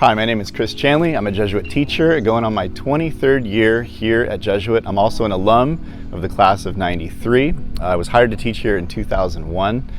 Hi, my name is Chris Chandley. I'm a Jesuit teacher going on my 23rd year here at Jesuit. I'm also an alum of the class of '93. I was hired to teach here in 2001,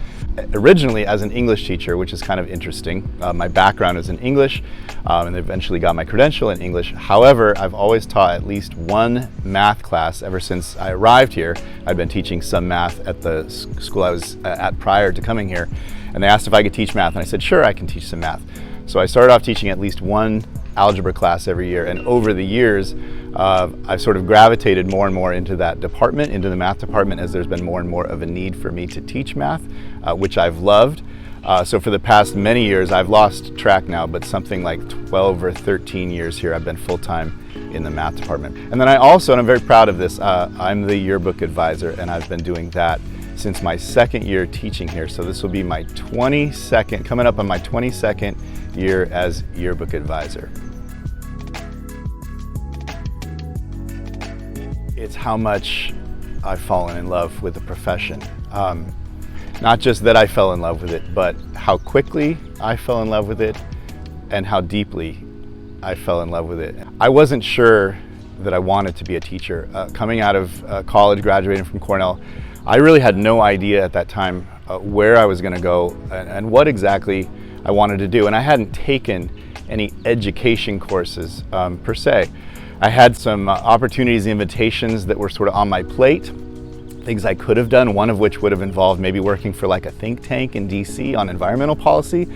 originally as an English teacher, which is kind of interesting. My background is in English and eventually got my credential in English. However, I've always taught at least one math class ever since I arrived here. I'd been teaching some math at the school I was at prior to coming here, and they asked if I could teach math, and I said, sure, I can teach some math. So I started off teaching at least one algebra class every year, and over the years I've sort of gravitated more and more into that department, into the math department, as there's been more and more of a need for me to teach math, which I've loved. So for the past many years, I've lost track now, but something like 12 or 13 years here I've been full-time in the math department. And then I also, and I'm very proud of this, I'm the yearbook advisor, and I've been doing that since my second year teaching here. So this will be my 22nd, coming up on my 22nd year as yearbook advisor. It's how much I've fallen in love with the profession. Not just that I fell in love with it, but how quickly I fell in love with it and how deeply I fell in love with it. I wasn't sure that I wanted to be a teacher. Coming out of college, graduating from Cornell, I really had no idea at that time where I was going to go and what exactly I wanted to do. And I hadn't taken any education courses per se. I had some opportunities, invitations that were sort of on my plate, things I could have done, one of which would have involved maybe working for like a think tank in DC on environmental policy.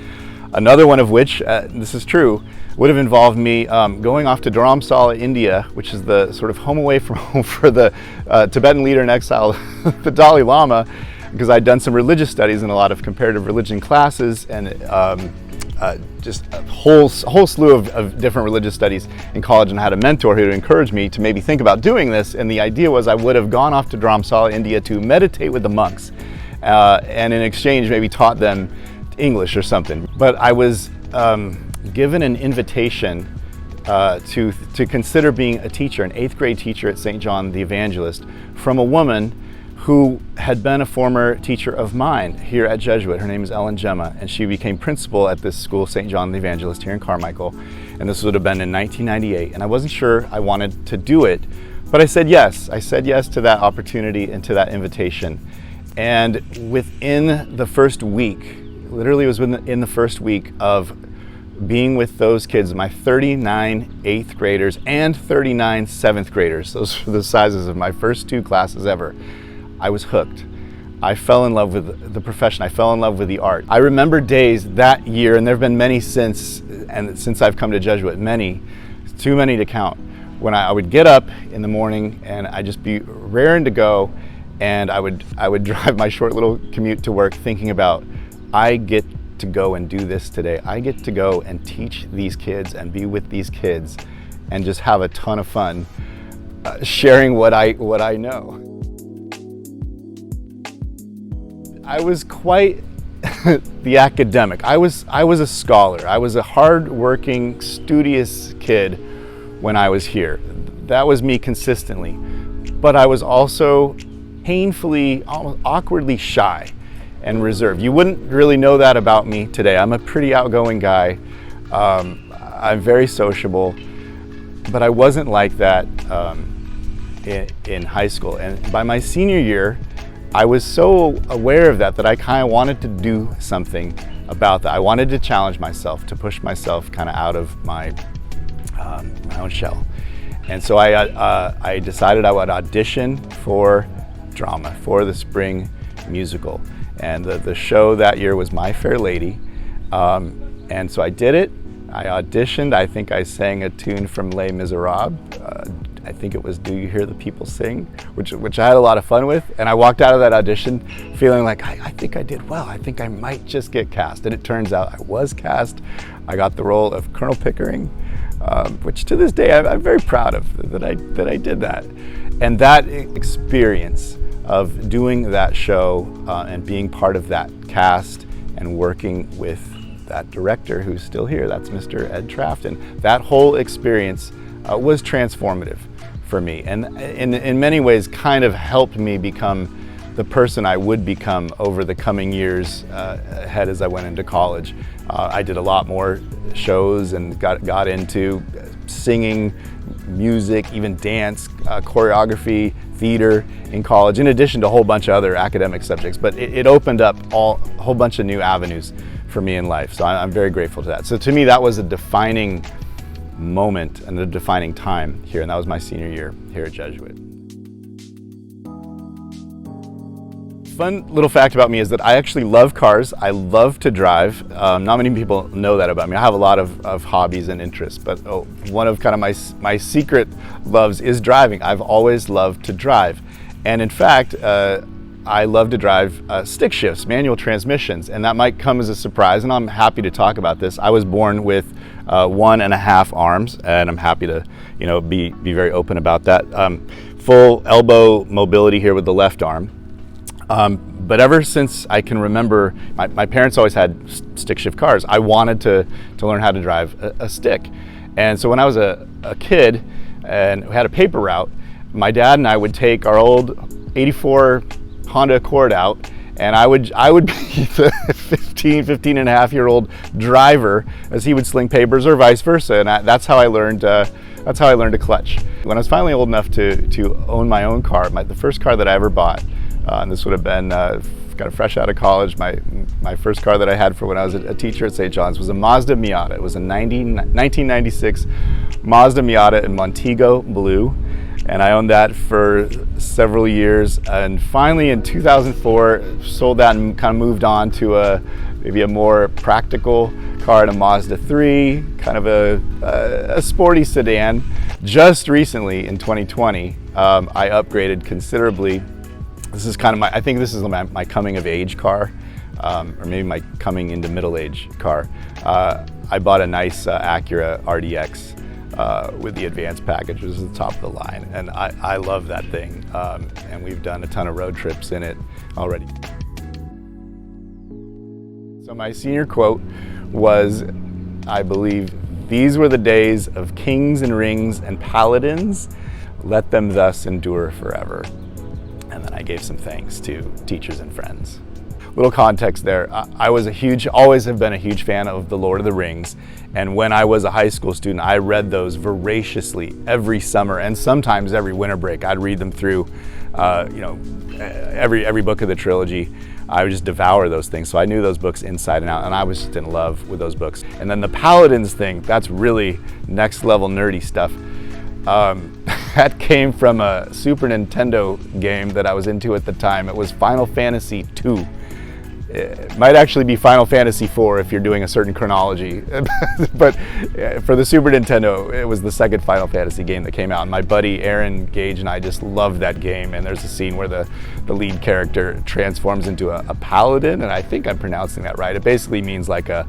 Another one of which, this is true, would have involved me going off to Dharamsala, India, which is the sort of home away from home for the Tibetan leader in exile, the Dalai Lama, because I'd done some religious studies and a lot of comparative religion classes, and just a whole slew of different religious studies in college, and I had a mentor who encouraged me to maybe think about doing this. And the idea was I would have gone off to Dharamsala, India to meditate with the monks, and in exchange maybe taught them English or something. But I was given an invitation to consider being a teacher, an 8th grade teacher at St. John the Evangelist, from a woman who had been a former teacher of mine here at Jesuit. Her name is Ellen Gemma, and she became principal at this school, St. John the Evangelist, here in Carmichael. And this would have been in 1998. And I wasn't sure I wanted to do it, but I said yes. I said yes to that opportunity and to that invitation. And within the first week, literally it was in the first week of being with those kids, my 39 8th graders and 39 7th graders, those were the sizes of my first 2 classes ever, I was hooked. I fell in love with the profession. I fell in love with the art. I remember days that year, and there have been many since, and since I've come to Jesuit, many, too many to count, when I would get up in the morning and I'd just be raring to go, and I would drive my short little commute to work thinking about, I get to go and do this today. I get to go and teach these kids and be with these kids and just have a ton of fun sharing what I know. I was quite the academic. I was a scholar. I was a hard-working, studious kid when I was here. That was me consistently. But I was also painfully, almost awkwardly shy and reserved. You wouldn't really know that about me today. I'm a pretty outgoing guy. I'm very sociable, but I wasn't like that in high school. And by my senior year, I was so aware of that I kind of wanted to do something about that. I wanted to challenge myself, to push myself kind of out of my own shell. And so I decided I would audition for drama, for the spring musical. And the show that year was My Fair Lady. And so I did it. I auditioned. I think I sang a tune from Les Miserables. I think it was Do You Hear the People Sing, which I had a lot of fun with. And I walked out of that audition feeling like, I think I did well. I think I might just get cast. And it turns out I was cast. I got the role of Colonel Pickering, which to this day I'm very proud of, that I did that. And that experience of doing that show and being part of that cast and working with that director who's still here, that's Mr. Ed Trafton, that whole experience was transformative for me, and in many ways kind of helped me become the person I would become over the coming years ahead as I went into college. I did a lot more shows and got into singing, music, even dance, choreography, theater in college, in addition to a whole bunch of other academic subjects. But it opened up a whole bunch of new avenues for me in life. So I'm very grateful to that. So to me, that was a defining moment and a defining time here, and that was my senior year here at Jesuit. Fun little fact about me is that I actually love cars. I love to drive. Not many people know that about me. I have a lot of hobbies and interests, but one of kind of my secret loves is driving. I've always loved to drive. And in fact, I love to drive stick shifts, manual transmissions, and that might come as a surprise, and I'm happy to talk about this. I was born with 1.5 arms, and I'm happy to be very open about that. Full elbow mobility here with the left arm. But ever since I can remember, my parents always had stick shift cars. I wanted to learn how to drive a stick. And so when I was a kid and we had a paper route, my dad and I would take our old 84 Honda Accord out, and I would be the 15 and a half year old driver as he would sling papers, or vice versa. And that's how I learned to clutch. When I was finally old enough to own my own car, the first car that I ever bought, and this would have been kind of fresh out of college. My first car that I had for when I was a teacher at St. John's was a Mazda Miata. It was a 1996 Mazda Miata in Montego Blue, and I owned that for several years. And finally, in 2004, sold that and kind of moved on to maybe a more practical car, a Mazda 3, kind of a sporty sedan. Just recently, in 2020, I upgraded considerably. This is kind of I think this is my coming of age car, or maybe my coming into middle age car. I bought a nice Acura RDX with the advanced package, which is the top of the line, and I love that thing. And we've done a ton of road trips in it already. So my senior quote was, I believe, "These were the days of kings and rings and paladins. Let them thus endure forever." And then I gave some thanks to teachers and friends. Little context there, I was always have been a huge fan of The Lord of the Rings. And when I was a high school student, I read those voraciously every summer and sometimes every winter break. I'd read them through, every book of the trilogy. I would just devour those things. So I knew those books inside and out, and I was just in love with those books. And then the Paladins thing, that's really next level nerdy stuff. That came from a Super Nintendo game that I was into at the time. It was Final Fantasy II. It might actually be Final Fantasy IV if you're doing a certain chronology. But for the Super Nintendo, it was the second Final Fantasy game that came out. And my buddy Aaron Gage and I just loved that game. And there's a scene where the lead character transforms into a paladin, and I think I'm pronouncing that right. It basically means like a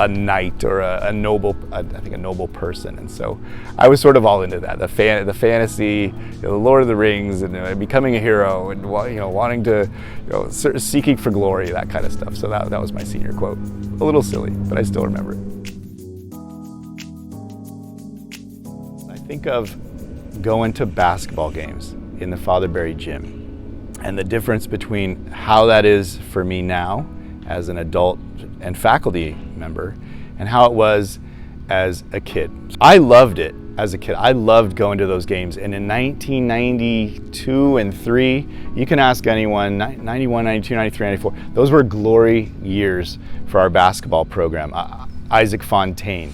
knight or a noble, I think a noble person. And so I was sort of all into that, the fantasy, the Lord of the Rings, and becoming a hero, and wanting to, seeking for glory, that kind of stuff. So that was my senior quote. A little silly, but I still remember it. I think of going to basketball games in the Father Barry gym, and the difference between how that is for me now as an adult and faculty member and how it was as a kid. I loved it as a kid. I loved going to those games. And in 1992 and 3, you can ask anyone, 91, 92, 93, 94, those were glory years for our basketball program. Isaac Fontaine,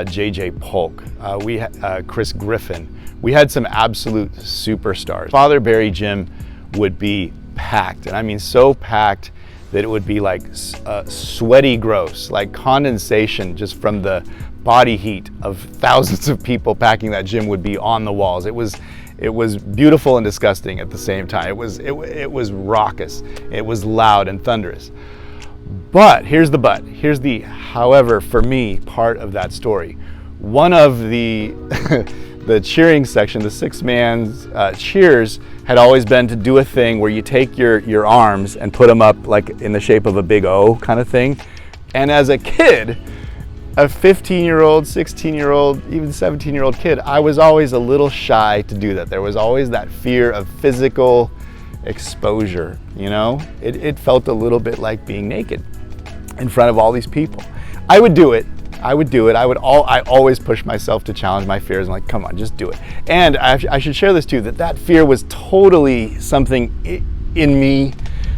J.J. Polk, we had Chris Griffin. We had some absolute superstars. Father Barry Gym would be packed, and I mean so packed that it would be like sweaty gross, like condensation just from the body heat of thousands of people packing that gym would be on the walls. It was beautiful and disgusting at the same time. It was raucous. It was loud and thunderous. But here's the however for me part of that story. One of the the cheering section, the six-man's cheers, had always been to do a thing where you take your arms and put them up like in the shape of a big O kind of thing. And as a kid, a 15-year-old, 16-year-old, even 17-year-old kid, I was always a little shy to do that. There was always that fear of physical exposure, It felt a little bit like being naked in front of all these people. I would do it. I always push myself to challenge my fears. I'm like, come on, just do it. And I should share this too, that fear was totally something in me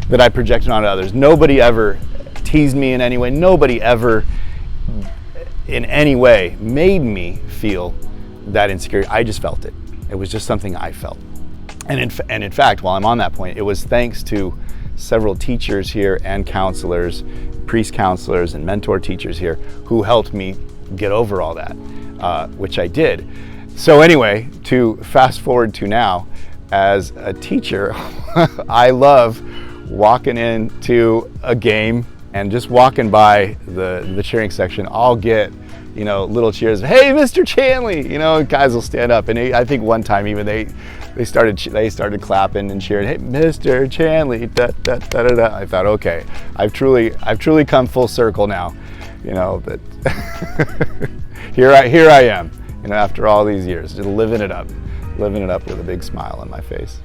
that I projected onto others. Nobody ever teased me in any way. Nobody ever in any way made me feel that insecurity. I just felt it. It was just something I felt. And in fact, while I'm on that point, it was thanks to several teachers here and counselors, priest counselors and mentor teachers here who helped me get over all that, which I did. So anyway, to fast forward to now, as a teacher, I love walking into a game and just walking by the cheering section. I'll get, little cheers. Hey, Mr. Chandley, guys will stand up. And I think one time even they started clapping and cheering. Hey, Mr. Chandley, da da da da da. I thought, okay, I've truly come full circle now. That here I am. After all these years, just living it up with a big smile on my face.